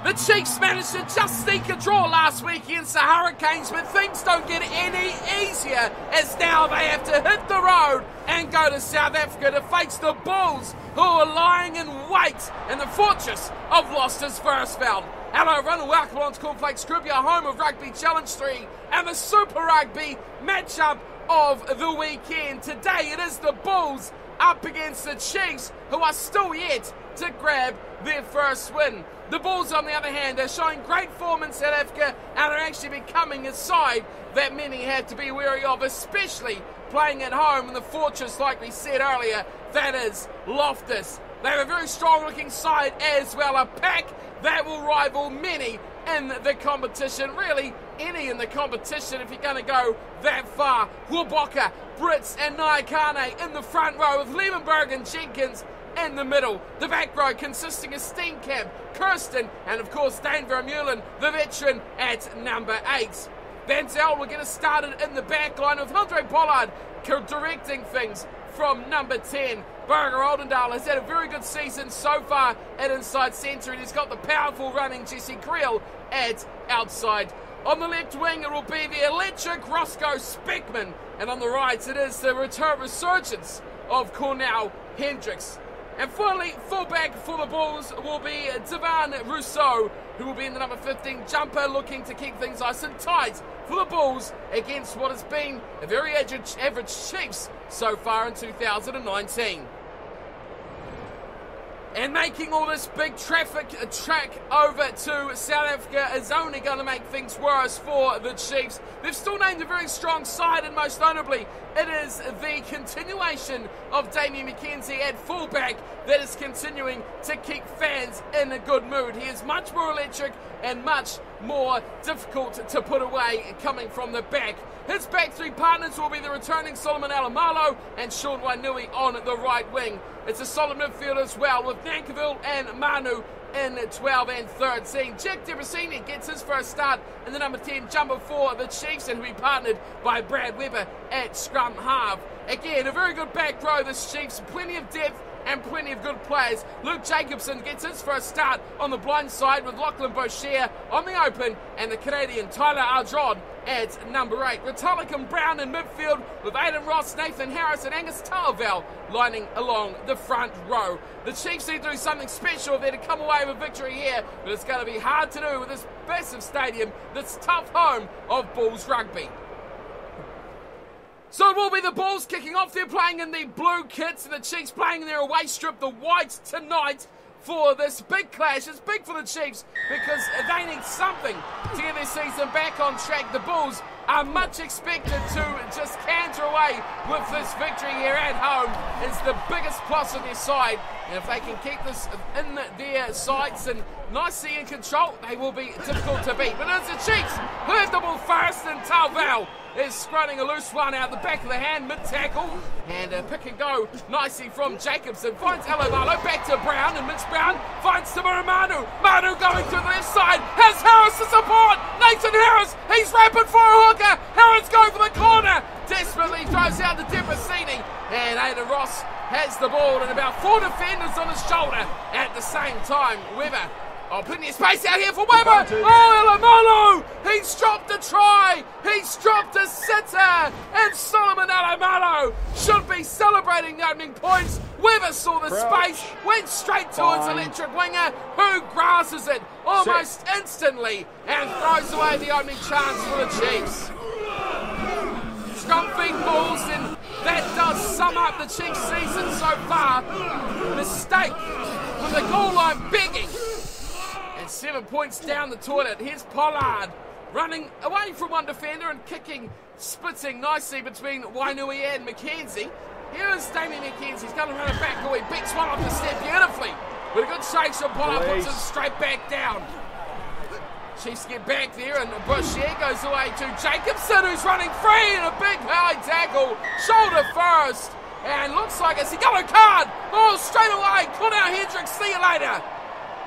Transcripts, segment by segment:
The Chiefs managed to just sneak a draw last week against the Hurricanes, but things don't get any easier as now they have to hit the road and go to South Africa to face the Bulls, who are lying in wait in the fortress of Gloucestersveld. Hello everyone and welcome on to Cornflakes Group, your home of Rugby Challenge 3 and the Super Rugby matchup of the weekend. Today it is the Bulls up against the Chiefs, who are still yet to grab their first win. The Bulls, on the other hand, are showing great form in South Africa and are actually becoming a side that many have to be wary of, especially playing at home in the fortress, like we said earlier, that is Loftus. They have a very strong-looking side as well, a pack that will rival many in the competition, really any in the competition if you're going to go that far. Waboka, Brits and Nyakane in the front row with Liebenberg and Jenkins in the middle. The back row consisting of Steenkamp, Kirsten and of course Dane Vermeulen, the veteran at number 8. Van Zyl will get us started in the back line with Andre Pollard directing things from number 10. Burger Oldendale has had a very good season so far at inside centre, and he's got the powerful running Jesse Creel at outside. On the left wing it will be the electric Roscoe Speckman, and on the right it is the resurgence of Cornell Hendricks. And finally, fullback for the Bulls will be Devan Rousseau, who will be in the number 15 jumper, looking to keep things nice and tight for the Bulls against what has been a very average Chiefs so far in 2019. And making all this big traffic track over to South Africa is only going to make things worse for the Chiefs. They've still named a very strong side, and most notably, it is the continuation of Damian McKenzie at fullback that is continuing to keep fans in a good mood. He is much more electric and much more difficult to put away coming from the back. His back three partners will be the returning Solomon Alamalo and Sean Wainui on the right wing. It's a solid midfield as well, with Nankiville and Manu in 12 and 13. Jack Debrasini gets his first start in the number 10 jumper for the Chiefs, and will be partnered by Brad Weber at scrum half. Again, a very good back row, this Chiefs, plenty of depth and plenty of good players. Luke Jacobson gets his first start on the blind side with Lachlan Boucher on the open, and the Canadian Tyler Ardron at number 8. Retallick and Brown in midfield with Aidan Ross, Nathan Harris and Angus Talvell lining along the front row. The Chiefs need to do something special if they're to come away with victory here, but it's going to be hard to do with this massive stadium, this tough home of Bulls rugby. So it will be the Bulls kicking off. They're playing in the blue kits, and the Chiefs playing in their away strip, the white, tonight for this big clash. It's big for the Chiefs because they need something to get their season back on track. The Bulls are much expected to just canter away with this victory here at home. It's the biggest plus on their side, and if they can keep this in their sights and nicely in control, they will be difficult to beat. But it's the Chiefs who have the ball first, and Talvell is scrunning a loose one out the back of the hand, mid-tackle, and a pick and go nicely from Jacobson. Finds Alovalo, back to Brown, and Mitch Brown finds Tamara Manu. Manu going to the left side, has Harris to support. Nathan Harris, he's rapid for a hooker. Harris going for the corner, desperately throws out to Debrasini, and Aidan Ross has the ball and about 4 defenders on his shoulder at the same time. Weber, plenty of space out here for Weber. Alamalo, he's dropped a try. He's dropped a sitter. And Solomon Alamalo should be celebrating the opening points. Weber saw the space, went straight to his electric winger, who grasses it almost instantly and throws away the opening chance for the Chiefs. Scrum feed Bulls, and that does sum up the Chiefs' season so far. Mistake with the goal line begging. 7 points down the toilet. Here's Pollard running away from one defender and kicking, splitting nicely between Wainui and McKenzie. Here's Damian McKenzie. He's going to run it back. Oh, he beats one off the step beautifully. With a good shake from Pollard, puts it straight back down. Chiefs get back there, and Boucher goes away to Jacobson, who's running free, and a big high tackle, shoulder first, and looks like it's a yellow card. Oh, straight away, Cornell Hendricks, see you later.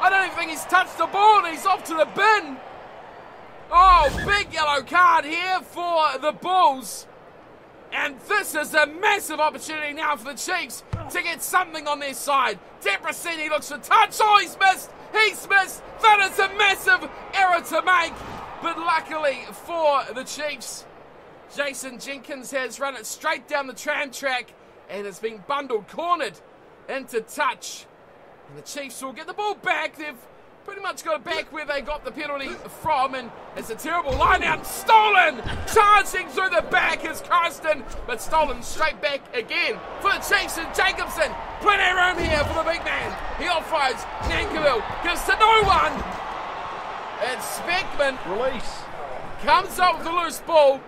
I don't even think he's touched the ball, and he's off to the bin. Oh, big yellow card here for the Bulls. And this is a massive opportunity now for the Chiefs to get something on their side. Debrasini looks for touch. Oh, he's missed. He's missed. Van it's a massive error to make. But luckily for the Chiefs, Jason Jenkins has run it straight down the tram track and has been bundled, cornered into touch. And the Chiefs will get the ball back. They've pretty much got it back where they got the penalty from, and it's a terrible line out. Stolen! Charging through the back is Karsten, but stolen straight back again for the Chiefs, and Jacobson. Plenty of room here for the big man. He offloads. Nankiville gives to no one. And Speckman comes up with a loose ball.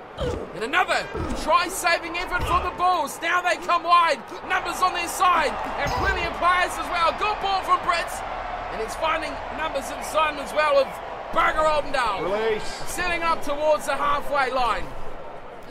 And another try-saving effort from the Bulls. Now they come wide. Numbers on their side. And plenty of players as well. Good ball from Brits. And he's finding numbers inside as well of Burger Oldendale. Setting up towards the halfway line.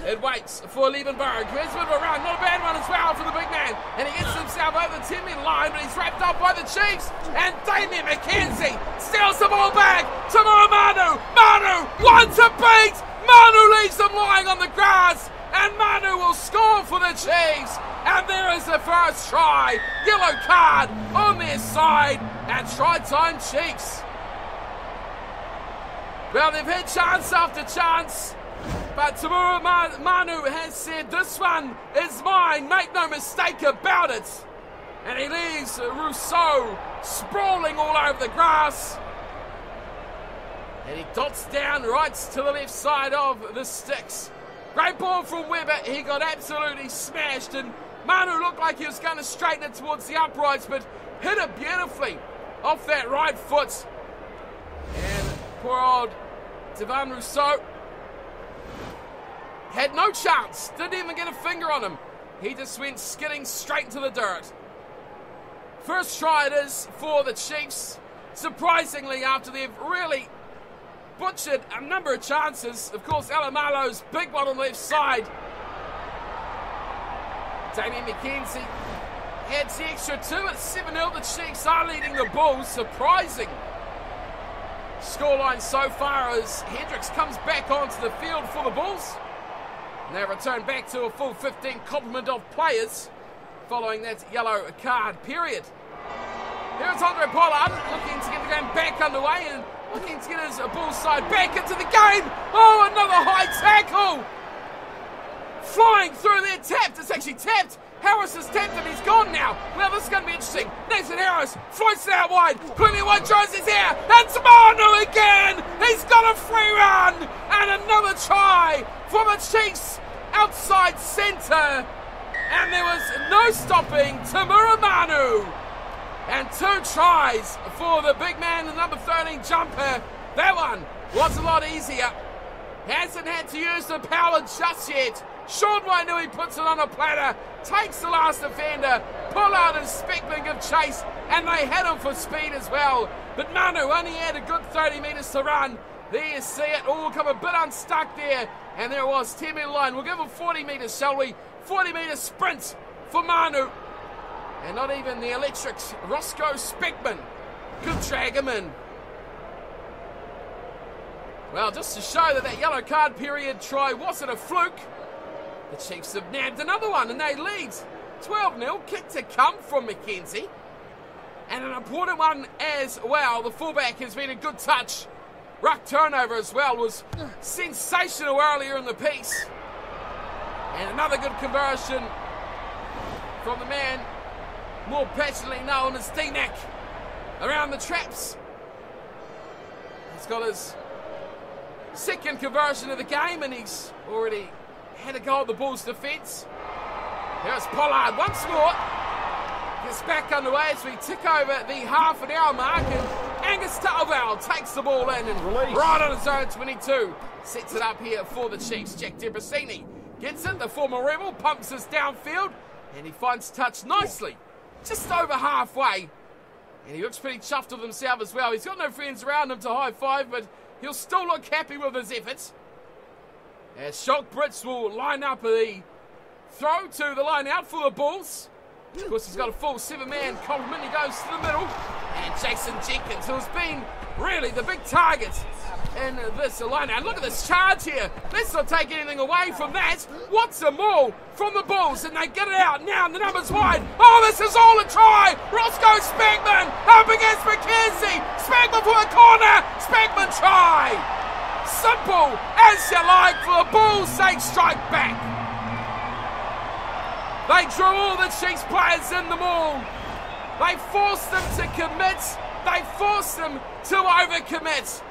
It waits for Liebenberg. Here's a bit of a run. Not a bad one as well for the big man. And he gets himself over the 10-metre line, but he's wrapped up by the Chiefs. And Damien McKenzie steals the ball back. Tomorrow Manu. Manu, one to beat. Manu leaves them lying on the grass. And Manu will score for the Chiefs. And there is the first try. Yellow card on their side. And try time Chiefs. Well, they've had chance after chance. But Tamura Manu has said, this one is mine, make no mistake about it. And he leaves Rousseau sprawling all over the grass. And he dots down right to the left side of the sticks. Great ball from Webber, he got absolutely smashed, and Manu looked like he was going to straighten it towards the uprights, but hit it beautifully off that right foot. And poor old Devan Rousseau had no chance, didn't even get a finger on him. He just went skidding straight into the dirt. First try it is for the Chiefs, surprisingly, after they've really butchered a number of chances. Of course, Alamalo's big one on the left side. Damien McKenzie adds the extra 2 at 7-0. The Chiefs are leading the Bulls. Surprising scoreline so far as Hendricks comes back onto the field for the Bulls. And they return back to a full 15 complement of players following that yellow card period. Here's Andre Pollard looking to get the game back underway and looking to get his Bulls side back into the game. Oh, another high tackle. Flying through there, tapped. It's actually tapped. Harris has tapped and he's gone now. Well, this is going to be interesting. Nathan Harris floats it out wide. Plenty of white jerseys here. And Manu again. He's got a free run. And another try for the Chiefs outside centre. And there was no stopping Tamura Manu. And 2 tries for the big man, the number 13 jumper. That one was a lot easier. Hasn't had to use the power just yet. Sean Wainui puts it on a platter, takes the last defender, Pollard and Speckman give chase, and they had him for speed as well. But Manu only had a good 30 metres to run. There you see it all come a bit unstuck there, and there it was, 10-metre line. We'll give him 40 metres, shall we? 40-metre sprint for Manu. And not even the electric Roscoe Speckman could drag him in. Well, just to show that yellow card period try wasn't a fluke, the Chiefs have nabbed another one and they lead 12-0. Kick to come from McKenzie. And an important one as well. The fullback has been a good touch. Ruck turnover as well was sensational earlier in the piece. And another good conversion from the man more passionately known as D-Neck around the traps. He's got his second conversion of the game and he's already had a go at the Bulls' defence. Here's Pollard once more. Gets back underway as we tick over the half-an-hour mark, and Angus Talval takes the ball in and right on his own 22. Sets it up here for the Chiefs. Jack Debrasini gets it. The former Rebel pumps us downfield and he finds touch nicely. Just over halfway. And he looks pretty chuffed with himself as well. He's got no friends around him to high-five, but he'll still look happy with his efforts. As Shock Brits will line up the throw to the line out for the Bulls. Of course, he's got a full 7-man complement. He goes to the middle. And Jason Jenkins, who's been really the big target in this line. And look at this charge here. Let's not take anything away from that. What's a maul from the Bulls, and they get it out now, and the number's wide. Oh, this is all a try. Roscoe Speckman up against McKenzie. Speckman for a corner. Speckman try. Simple as you like for the Bulls. They strike back. They drew all the Chiefs players in the maul. They forced them to commit. They forced them to overcommit.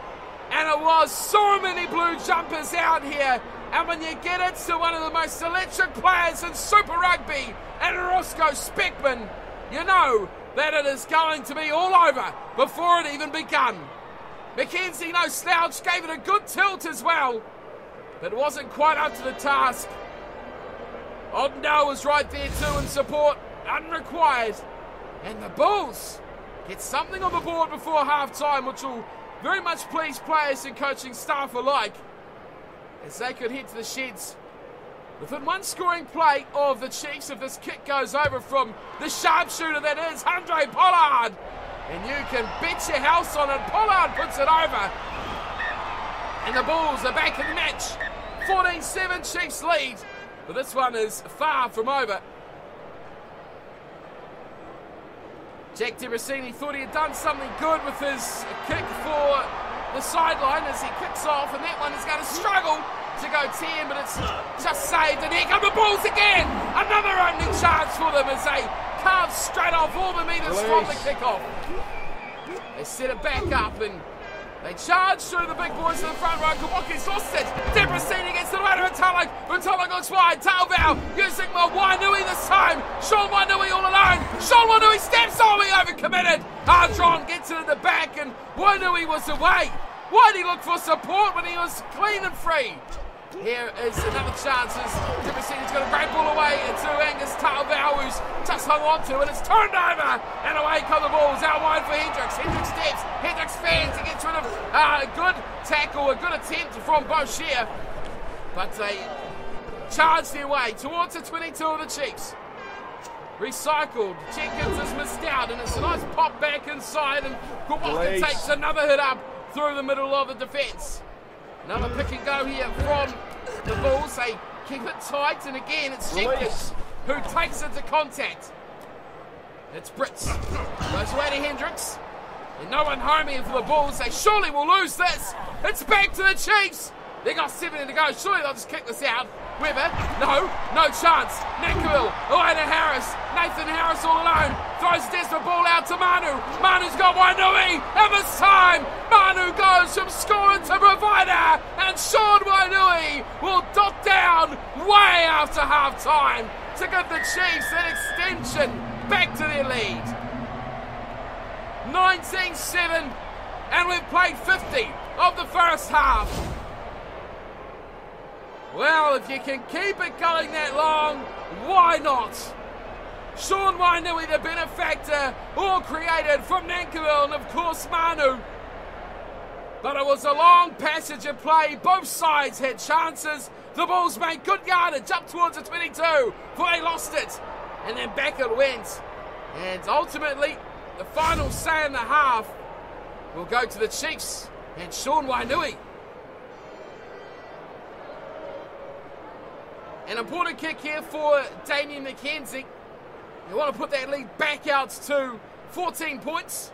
And it was so many blue jumpers out here. And when you get it to one of the most electric players in Super Rugby, and Roscoe Speckman, you know that it is going to be all over before it even begun. McKenzie, no slouch, gave it a good tilt as well, but it wasn't quite up to the task. Oddendale was right there too in support, unrequired. And the Bulls get something on the board before half-time, which will very much please players and coaching staff alike, as they could head to the sheds within one scoring play of the Chiefs if this kick goes over from the sharpshooter that is Andre Pollard. And you can bet your house on it, Pollard puts it over. And the Bulls are back in the match. 14-7 Chiefs lead, but this one is far from over. Jack DeRossini thought he had done something good with his kick for the sideline as he kicks off, and that one is going to struggle to go 10, but it's just saved, and here come the Bulls again! Another opening chance for them as they carve straight off all the meters from the kickoff. They set it back up, and they charge through the big boys to the front row. Kawaki's lost it. DeRossini gets to the way to Rutalik. Rutalik looks wide. Tailbow using Wainui this time. Sean Wainui all alone. Sean Wainui steps on. He overcommitted. Ardron gets it in the back, and Wainui was away. Why did he look for support when he was clean and free? Here is another chance as DeRossini's got a great ball away to Angus Tailbow, who's just hung on to it. It's turned over, and away come the Bulls. Out wide for Hendricks. Hendricks steps. Hendricks fans. He gets rid of a good tackle, a good attempt from Boshier. But they charge their way towards the 22 of the Chiefs. Recycled. Jenkins has missed out, and it's a nice pop back inside, and Kowalski takes another hit up through the middle of the defence. Another pick and go here from the Bulls. They keep it tight, and again it's Jenkins who takes it to contact. It's Brits. Goes away to Hendricks. And no one home here for the Bulls. They surely will lose this. It's back to the Chiefs. They got 7 to go. Surely they'll just kick this out. Weber, no chance. Nankiville, away to Harris. Nathan Harris all alone. Throws a desperate ball out to Manu. Manu's got Wainui. And this time, Manu goes from scorer to provider. And Sean Wainui will dot down way after half-time to give the Chiefs an extension back to their lead. 19-7, and we've played 50 of the first half. Well, if you can keep it going that long, why not? Sean Wainui, the benefactor, all created from Nankiville and, of course, Manu. But it was a long passage of play. Both sides had chances. The Bulls made good yardage up towards the 22 before they lost it. And then back it went. And ultimately, the final say in the half will go to the Chiefs and Sean Wainui. An important kick here for Damien McKenzie. They want to put that lead back out to 14 points.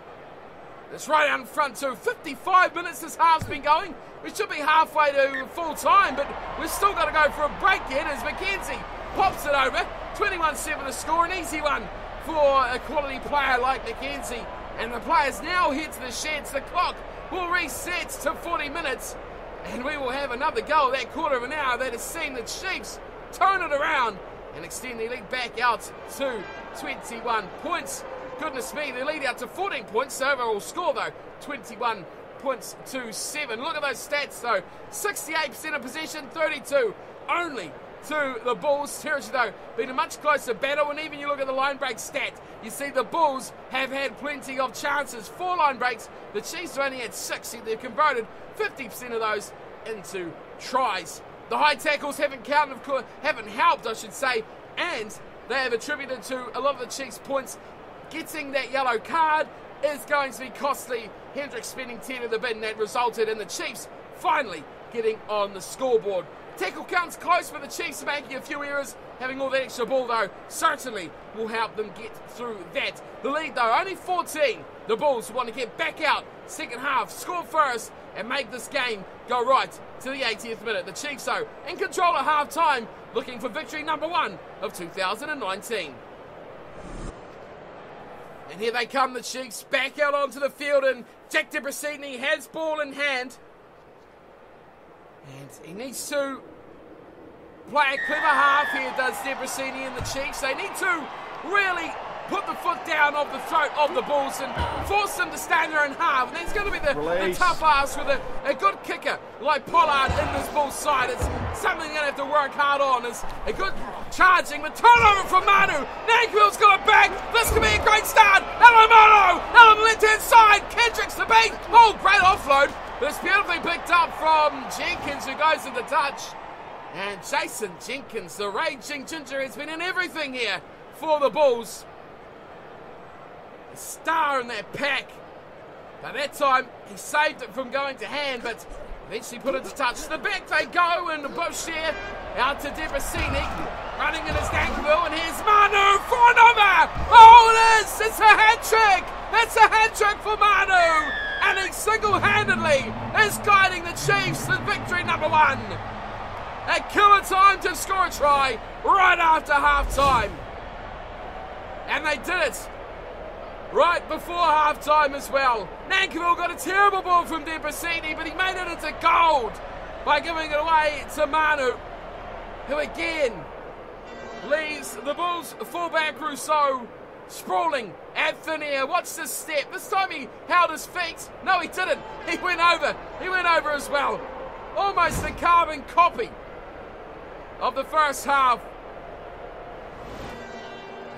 It's right out in front too. 55 minutes this half's been going. We should be halfway to full time, but we've still got to go for a break yet as McKenzie pops it over. 21-7 the score, an easy one for a quality player like McKenzie. And the players now head to the sheds. The clock will reset to 40 minutes, and we will have another go at that quarter of an hour that has seen the Chiefs turn it around and extend their lead back out to 21 points. Goodness me, they lead out to 14 points. The overall score, though, 21 points to 7. Look at those stats, though. 68% of possession, 32 only to the Bulls' territory, though. Been a much closer battle, and even you look at the line break stat, you see the Bulls have had plenty of chances. 4 line breaks. The Chiefs have only had 6. They've converted 50% of those into tries. The high tackles haven't helped, I should say, and they have attributed to a lot of the Chiefs' points getting that yellow card is going to be costly. Hendricks spending 10 in the bin. That resulted in the Chiefs finally getting on the scoreboard. Tackle counts close, but the Chiefs are making a few errors. Having all that extra ball, though, certainly will help them get through that. The lead, though, only 14. The Bulls want to get back out second half, score first, and make this game go right to the 80th minute. The Chiefs, though, in control at half-time, looking for victory number 1 of 2019. And here they come, the Chiefs, back out onto the field, and Jack Debrasini has ball in hand. And he needs to play a clever half here, does Debrasini and the Chiefs. They need to really put the foot down of the throat of the Bulls and force them to stand there in half. And that's going to be the tough ask with a good kicker like Pollard in this Bulls side. It's something they're going to have to work hard on. It's a good charging, the turnover from Manu. Nankerville's got it back. This could be a great start. Manu on the left-hand side. Kendricks the beat. Oh, great offload. But it's beautifully picked up from Jenkins, who goes to the touch. And Jason Jenkins, the raging ginger, has been in everything here for the Bulls. A star in that pack. By that time, he saved it from going to hand, but eventually put it to touch. The back they go, and Boucher out to Debrasini, running in his Nankerville, and here's Manu for another. Oh, it is! It's a hat-trick! It's a hat-trick for Manu! And he single-handedly is guiding the Chiefs to victory number 1. A killer time to score a try right after half-time. And they did it right before half-time as well. Nankerville got a terrible ball from Debrasini, but he made it into gold by giving it away to Manu, who again leaves the Bulls fullback Rousseau sprawling at thin air. Watch this step. This time he held his feet. No, he didn't. He went over. He went over as well. Almost a carbon copy of the first half.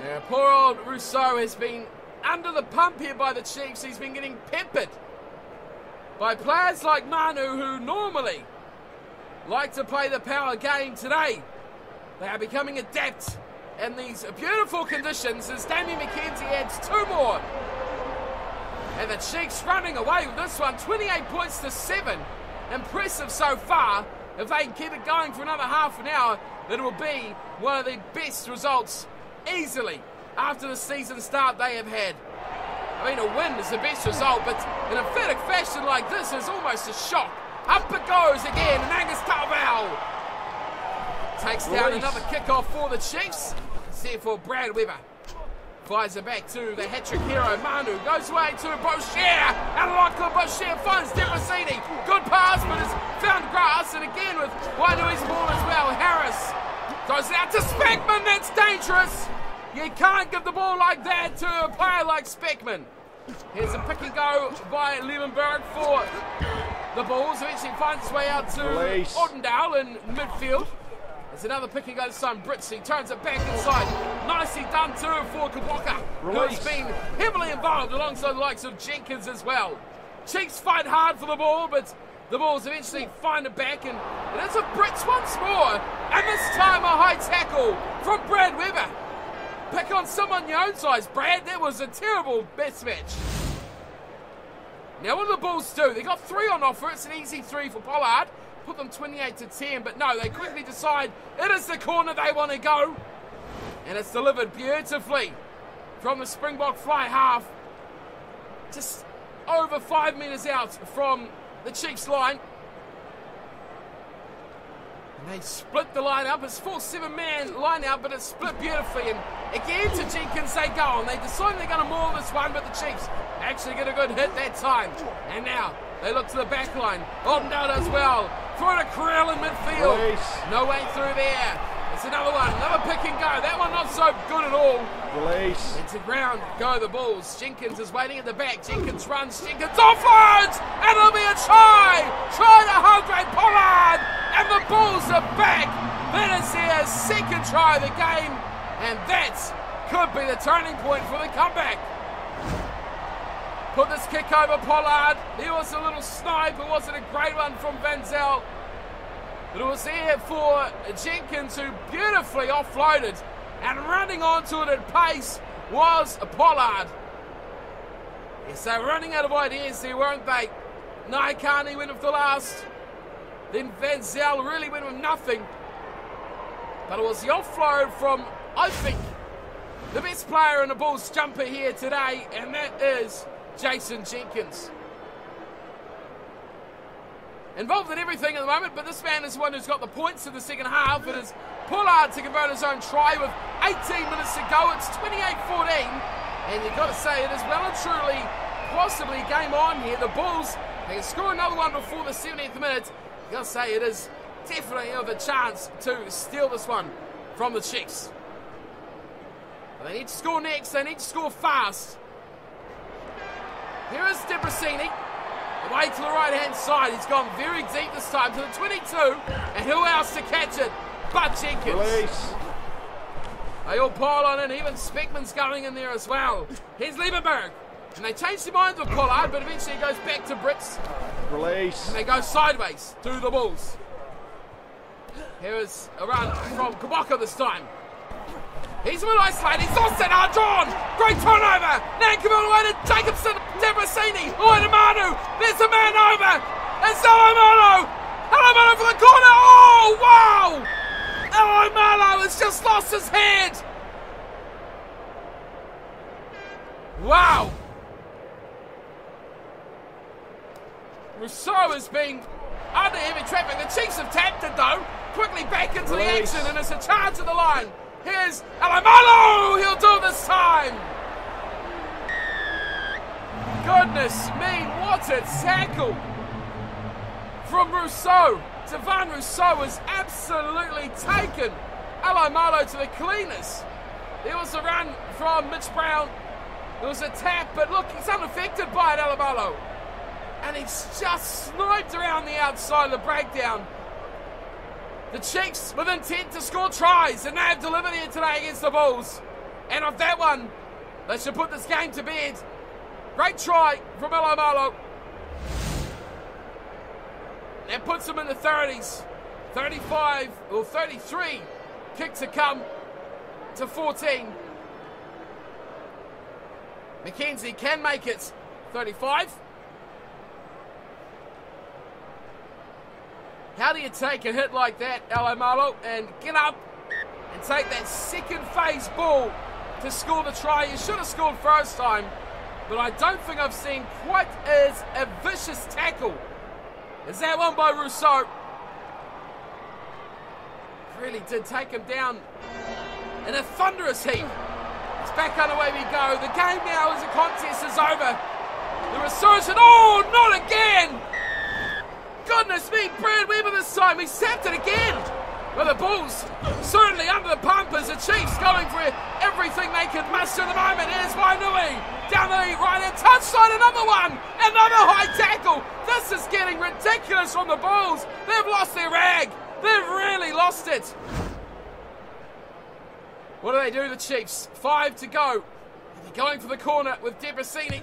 Yeah, poor old Rousseau has been under the pump here by the Chiefs. He's been getting peppered by players like Manu, who normally like to play the power game. Today they are becoming adept in these beautiful conditions as Damien McKenzie adds 2 more. And the Chiefs running away with this one, 28 points to 7. Impressive so far. If they can keep it going for another half an hour, it will be one of the best results easily after the season start they have had. I mean, a win is the best result, but in a emphatic fashion like this is almost a shock. Up it goes again, and Angus Carval takes down another kickoff for the Chiefs. There for Brad Weber. Flies it back to the hat-trick hero, Manu. Goes away to Boucher. And Lachlan Boucher finds Debrasini. Good pass, but has found grass. And again with Wainui's ball as well. Harris throws it out to Speckman. That's dangerous. You can't give the ball like that to a player like Speckman. Here's a pick and go by Liebenberg for the Bulls. Eventually finds his way out to Ordendale in midfield. There's another pick and go this time. Britsy turns it back inside. Nicely done too for Kabaka, who's been heavily involved alongside the likes of Jenkins as well. Chiefs fight hard for the ball, but the Bulls eventually find it back, and it is a Brits once more. And this time a high tackle from Brad Weber. Pick on someone your own size, Brad. That was a terrible best match. Now what do the Bulls do? They got 3 on offer. It's an easy 3 for Pollard. Put them 28 to 10, but no, they quickly decide it is the corner they want to go. And it's delivered beautifully from the Springbok fly half. Just over 5 metres out from the Chiefs line. And they split the line up. It's 4-7-man line out, but it's split beautifully. And again to Jenkins they go. And they decide they're going to maul this one, but the Chiefs actually get a good hit that time. And now they look to the back line. Ordendale as well. Throw it to Corral in midfield. No way through there. It's another one. Another pick and go. That one not so good at all. Release. Into ground go the Bulls. Jenkins is waiting at the back. Jenkins runs. Jenkins offloads. And it'll be a try. Try to Andre Pollard. And the Bulls are back. That is their second try of the game. And that could be the turning point for the comeback. Put this kick over Pollard. There was a little snipe. It wasn't a great one from Van Zyl. But it was there for Jenkins, who beautifully offloaded. And running onto it at pace was Pollard. Yes, they're running out of ideas here, weren't they? Naikani went with the last. Then Van Zel really went with nothing. But it was the offload from, I think, the best player in the Bulls jumper here today, and that is Jason Jenkins. Involved in everything at the moment, but this man is the one who's got the points in the second half. It is Pollard to convert his own try with 18 minutes to go. It's 28-14, and you've got to say it is well and truly possibly game on here. The Bulls, they can score another one before the 70th minute. You've got to say it is definitely the chance to steal this one from the Chiefs. But they need to score next. They need to score fast. Here is Debrasini. Away to the right-hand side. He's gone very deep this time to the 22. And who else to catch it but Jenkins? Release. They all pile on in. Even Speckman's going in there as well. Here's Liebenberg. And they change their minds with Pollard, but eventually it goes back to Brits. Release. And they go sideways to the Bulls. Here is a run from Kabaka this time. He's a bit isolated. He's lost it. Drawn. Great turnover. Nankerville away to Jacobson. Debrasini. Away to Manu. There's a man over. It's Alomalo. Alomalo for the corner. Oh, wow. Alomalo has just lost his head. Wow. Rousseau is being under heavy traffic. The Chiefs have tapped it though. Quickly back into the action, and it's a charge of the line. Here's Alomalo! He'll do this time! Goodness me, what a tackle from Rousseau. Devan Rousseau was absolutely taken. Alomalo to the cleaners. There was a run from Mitch Brown. There was a tap, but look, he's unaffected by it, Alomalo. And he's just sniped around the outside of the breakdown. The Chiefs with intent to score tries, and they have delivered here today against the Bulls. And of that one, they should put this game to bed. Great try from Alomalo. That puts them in the 30s. 35 or 33 kick to come to 14. McKenzie can make it 35. How do you take a hit like that, Alomalo, and get up and take that second phase ball to score the try? You should have scored first time, but I don't think I've seen quite as a vicious tackle as that one by Rousseau. Really did take him down in a thunderous heap. It's back underway we go. The game now as the contest is over. The resurgence, oh, not again! Goodness me, Brad Weber this time, he sapped it again. Well, the Bulls certainly under the pump as the Chiefs going for everything they can muster at the moment. Here's Wainui down the right-hand touchline, another one, another high tackle. This is getting ridiculous from the Bulls. They've lost their rag. They've really lost it. What do, the Chiefs? 5 to go. They're going for the corner with Debrasini,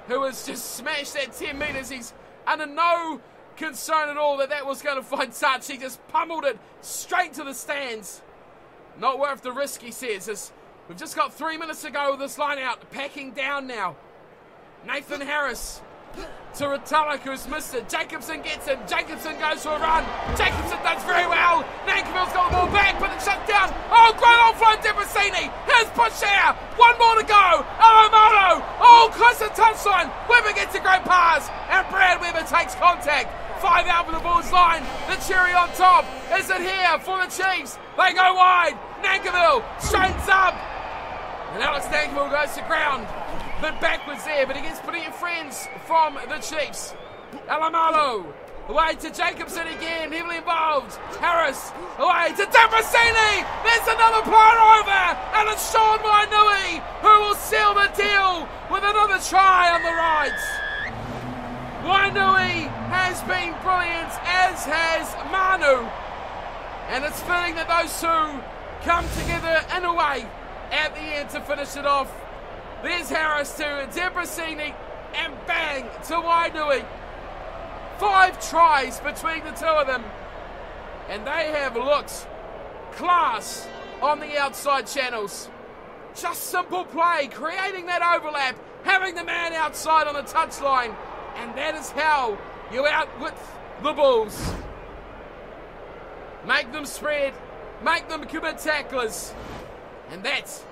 who has just smashed that 10 metres. He's under no concern at all that was going to find touch. He just pummeled it straight to the stands. Not worth the risk, he says. As we've just got 3 minutes to go with this line out. Packing down now. Nathan Harris to Retallick, who's missed it. Jacobson gets it. Jacobson goes for a run. Jacobson does very well. Nankerville's got the ball back, but it's shut down. Oh, great offload, Debrasini. Here's Pusher. One more to go. Alomalo. Oh, close to the touchline. Weber gets a great pass, and Brad Weber takes contact. 5 out for the Bulls line. The cherry on top. Is it here for the Chiefs? They go wide. Nankerville straightens up. And Alex Nankerville goes to ground. A bit backwards there, but he gets plenty of friends from the Chiefs. Alomalo. Away to Jacobson again. Heavily involved. Harris. Away to Debrasini. There's another player over. And it's Sean Wainui who will seal the deal with another try on the right. Wainui has been brilliant, as has Manu. And it's fitting that those two come together in a way at the end to finish it off. There's Harris to Debrasini, and bang to Wainui. 5 tries between the two of them. And they have looked class on the outside channels. Just simple play, creating that overlap, having the man outside on the touchline, and that is how you outwit the Bulls. Make them spread, make them commit tacklers, and that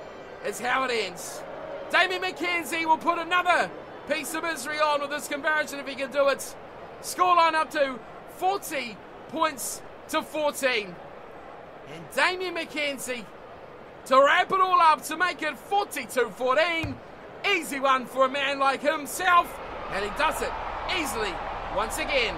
is how it ends. Damien McKenzie will put another piece of misery on with this conversion if he can do it. Scoreline up to 40 points to 14. And Damien McKenzie to wrap it all up to make it 42-14. Easy one for a man like himself, and he does it easily once again.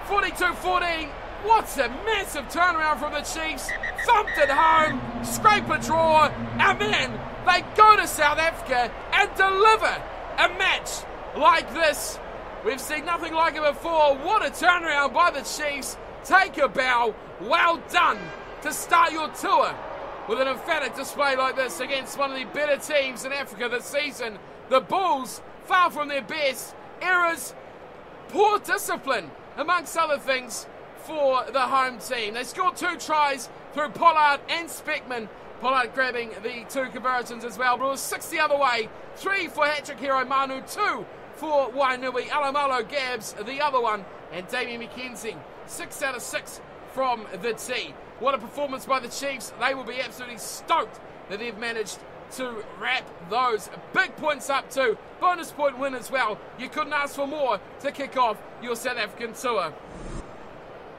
42-14. What a massive turnaround from the Chiefs. Thumped it home, scrape a draw, and then they go to South Africa and deliver a match like this. We've seen nothing like it before. What a turnaround by the Chiefs. Take a bow. Well done to start your tour with an emphatic display like this against one of the better teams in Africa this season. The Bulls, far from their best. Errors, poor discipline, amongst other things, for the home team. They scored 2 tries through Pollard and Speckman. Pollard grabbing the 2 conversions as well, but it was 6 the other way. 3 for hat-trick hero Manu, 2 for Wainui. Alamalo Gabs the other one, and Damien McKenzie 6 out of 6 from the tee. What a performance by the Chiefs. They will be absolutely stoked that they've managed to wrap those big points up to bonus point win as well. You couldn't ask for more to kick off your South African tour.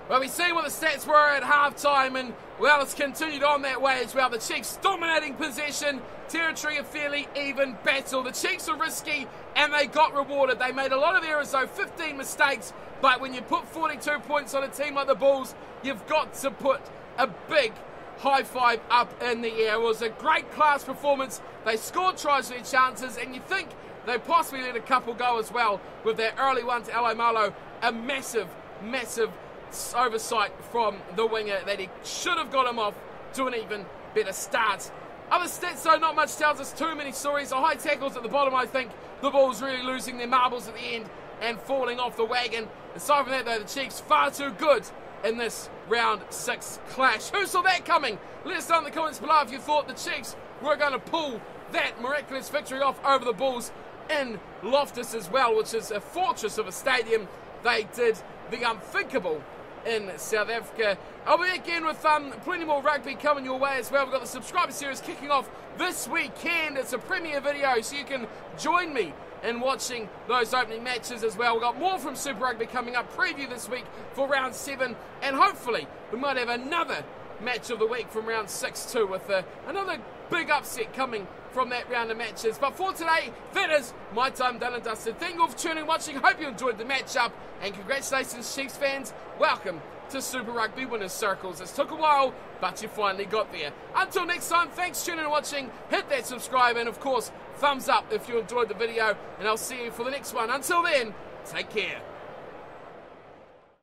Well, we've seen what the stats were at halftime, and, well, it's continued on that way as well. The Chiefs dominating possession, territory, a fairly even battle. The Chiefs were risky, and they got rewarded. They made a lot of errors, though, 15 mistakes, but when you put 42 points on a team like the Bulls, you've got to put a big high five up in the air. It was a great class performance. They scored tries for their chances, and you think they possibly let a couple go as well with their early one to Alomalo. A massive, massive oversight from the winger that he should have got him off to an even better start. Other stats, though, not much tells us too many stories. The high tackles at the bottom, I think the Bulls really losing their marbles at the end and falling off the wagon. Aside from that, though, the Chiefs far too good in this round 6 clash. Who saw that coming? Let us know in the comments below if you thought the Chiefs were going to pull that miraculous victory off over the Bulls in Loftus as well, which is a fortress of a stadium. They did the unthinkable in South Africa. I'll be back again with plenty more rugby coming your way as well. We've got the subscriber series kicking off this weekend. It's a premiere video, so you can join me in watching those opening matches as well. We've got more from Super Rugby coming up, preview this week for round 7, and hopefully we might have another match of the week from round 6 too, with another big upset coming from that round of matches. But for today, that is my time done and dusted. Thank you all for tuning and watching. Hope you enjoyed the matchup, and congratulations, Chiefs fans. Welcome to Super Rugby Winners Circles. It took a while, but you finally got there. Until next time, thanks for tuning and watching. Hit that subscribe, and of course, thumbs up if you enjoyed the video, and I'll see you for the next one. Until then, take care.